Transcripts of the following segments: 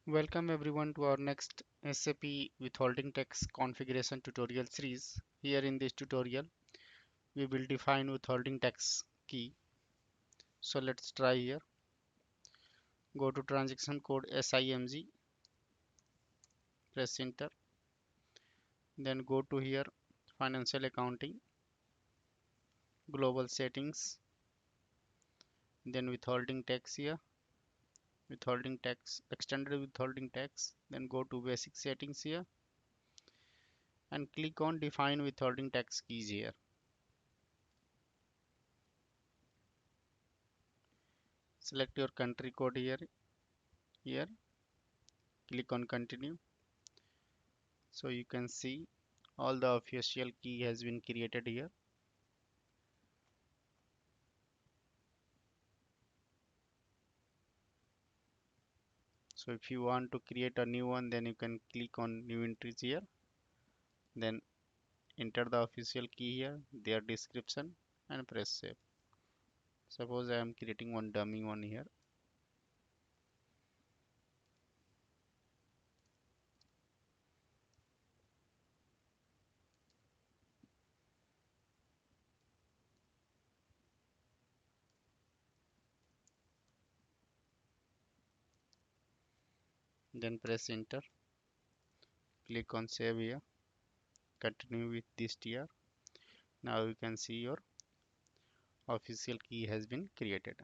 Welcome everyone to our next SAP Withholding Tax configuration tutorial series. Here in this tutorial, we will define withholding tax key. So let's try here. Go to transaction code SIMG, press enter. Then go to here, financial accounting, global settings, then withholding tax here, withholding tax, extended withholding tax. Then go to basic settings here and click on define withholding tax keys here. Select your country code here, click on continue. So you can see all the official key has been created here. So if you want to create a new one, then you can click on new entries here, then enter the official key here, their description, and press save. Suppose I am creating one dummy one here. Then press enter, click on save here, continue with this tr. Now you can see your official key has been created.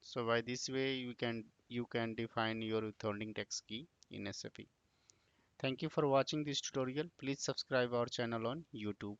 So by this way you can define your withholding tax key in SAP. Thank you for watching this tutorial. Please subscribe our channel on YouTube.